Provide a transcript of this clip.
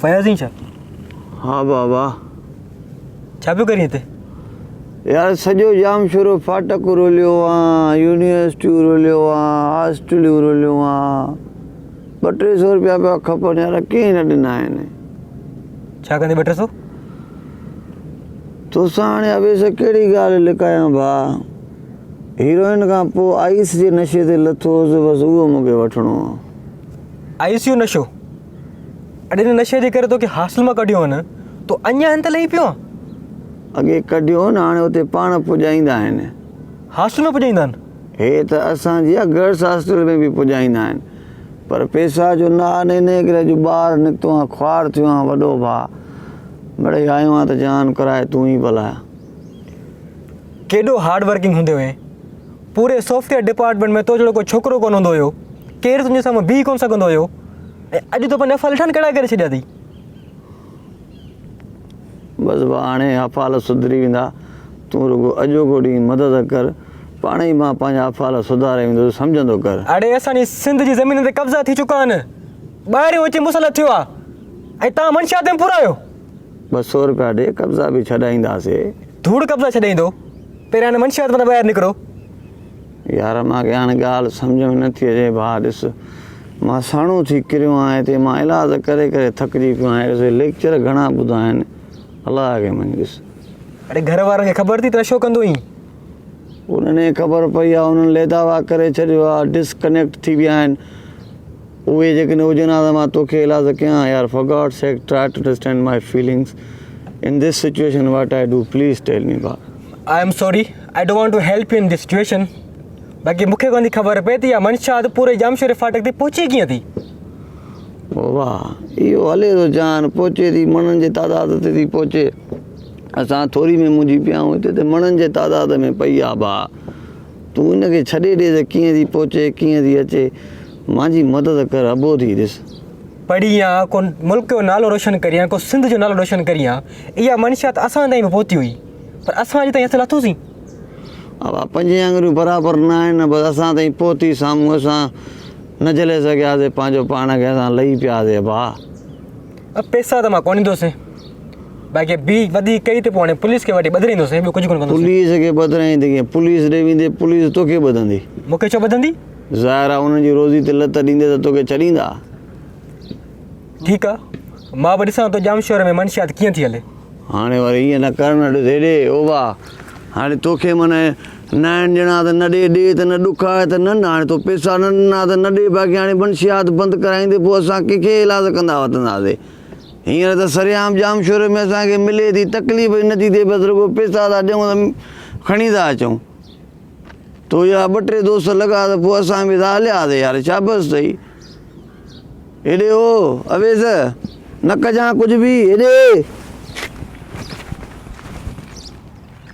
फयाज़ ही छा? हाँ बाबा। छा पियो करीं हिते? यार सॼो जाम शुरू फाटक रोलियो आहे, यूनिवर्सिटियूं रोलियो आहे, हॉस्टलियूं रोलियो आहे। 200-300 रुपया पिया खपनि यार, कीअं न ॾिना आहिनि। छा कंदे 200? तोसां हाणे अवेस कहिड़ी ॻाल्हि लिकायां भाउ। हीरोइन खां पोइ आइस जे नशे ते लथोसि, बसि उहो मूंखे वठिणो आहे। ICU नशो? अॼु हिन नशे जे करे तोखे हॉस्टल मां कढियो न, तो अञा हिन ते लही पियो आहे? अॻे कढियो न, हाणे उते पाण पुॼाईंदा आहिनि। हॉस्टल में पुॼाईंदा आहिनि? हे त असांजी आहे, गर्ल्स हॉस्टल में बि पुॼाईंदा आहिनि, पर पैसा जो न आहे न, इन करे अॼु ॿार निकितो आहे, ख्वार थियो आहे वॾो भाउ। मिड़ई आयो आहे त जान कराए तूं ई भला। केॾो हार्ड वर्किंग हूंदो हुए। पूरे सॉफ्टवेयर डिपार्टमेंट में तो जहिड़ो कोई छोकिरो कोन हूंदो हुयो, केरु तुंहिंजे साम्हूं बीह कोन सघंदो हुयो, ऐं अॼु तो पंहिंजा फलठन कहिड़ा करे छॾिया अथई। बसि भाउ हाणे अफ़ाल सुधरी वेंदा, तूं रुगो अॼोको ॾींहुं मदद कर, पाण ई मां पंहिंजा अफ़ाल सुधारे वेंदुसि, सम्झंदो कर। अड़े असांजी सिंध जी ज़मीन ते कब्ज़ा थी चुका आहिनि, ॿाहिरियों अची मुसलत थियो आहे, ऐं तव्हां मंशियात में पुरायो। 200 रुपया ॾे, कब्ज़ा बि छॾाईंदासीं। धूड़ कब्ज़ा छॾाईंदो, पहिरियां हिन मंशियात मां ॿाहिरि निकिरो। यार मूंखे हाणे ॻाल्हि सम्झ में नथी अचे भाउ। ॾिस मां साणो थी किरियो आहियां हिते, मां इलाज करे करे थकिजी पियो आहियां। ॾिस लेक्चर घणा ॿुधा आहिनि, अलाह खे मञ। ॾिस अड़े घर वारनि खे ख़बर थी त नशो कंदो ई? उन्हनि ख़बर पई आहे, उन्हनि लेदावा करे छॾियो आहे, डिस्कनेक्ट थी विया आहिनि। उहे जेकॾहिं हुजनि हा त मां तोखे इलाज कयां। यार for God sake try to understand my feelings in this situation, what I do, please tell me भाउ। I am sorry, I don't want to help you in this situation. बाक़ी मूंखे कोन थी ख़बर पए थी मंशात पूरे जामशोरे फाटक ते पहुची कीअं थी। वाह, इहो हले थो जान, पहुचे थी, मणनि जे तादाद ते थी पहुचे। असां थोरी में मुंहिंजी पिया आहियूं, हिते त मणनि जे तादाद में पई आहे भाउ। तूं हिनखे छॾे ॾे त कीअं थी पहुचे, कीअं थी अचे। मुंहिंजी मदद कर, अबो थी। ॾिस पढ़ी आहे, को मुल्क जो नालो रोशन करी आहे, को सिंध जो नालो रोशन करी आहे। इहा मंशात असां ताईं बि पहुती हुई, पर असां अॼु ताईं असां लथोसीं। हा, 5 आङुरियूं बराबरि न आहिनि, बसि असां ताईं पहुती, साम्हूं असां न झले सघियासीं, पंहिंजो पाण खे असां लही पियासीं भाउ। पैसा त मां कोन ॾींदोसीं, बाक़ी ॿी वधीक कई त पोइ हाणे पुलिस खे वठी ॿधाईंदोसीं, ॿियो कुझु कोन कंदोसीं। पुलिस खे ॿधाईंदे कीअं? पुलिस ॾे वेंदे पुलिस तोखे ॿधंदी? मूंखे छो ॿधंदी? ज़ाहिर आहे उन्हनि जी रोज़ी ते लत ॾींदे त तोखे छॾींदा। ठीकु आहे, मां बि ॾिसां थो जामशोर में मंशियात कीअं थी हले। हाणे वरी ईअं न कर, न ॾिस हेॾे ओ वाह। हाणे तोखे माना 9 ॼणा त न ॾे त न ॾुख आहे त न, हाणे तो पैसा न ॾिना त न ॾे। बाक़ी हाणे मंशियात बंदि कराईंदे पोइ असां कंहिंखे इलाज कंदा वठंदासीं। हींअर त सरेआम जामशोर में असांखे मिले थी, तकलीफ़ ई नथी थिए, बसि रुगो पैसा था ॾियूं त खणी था अचूं। तो या 2-3 दोस्त लॻा त पोइ असां बि था हलियासीं। यार शाबस अथई। हेॾे हो अवेस, न कजां कुझु बि, हेॾे।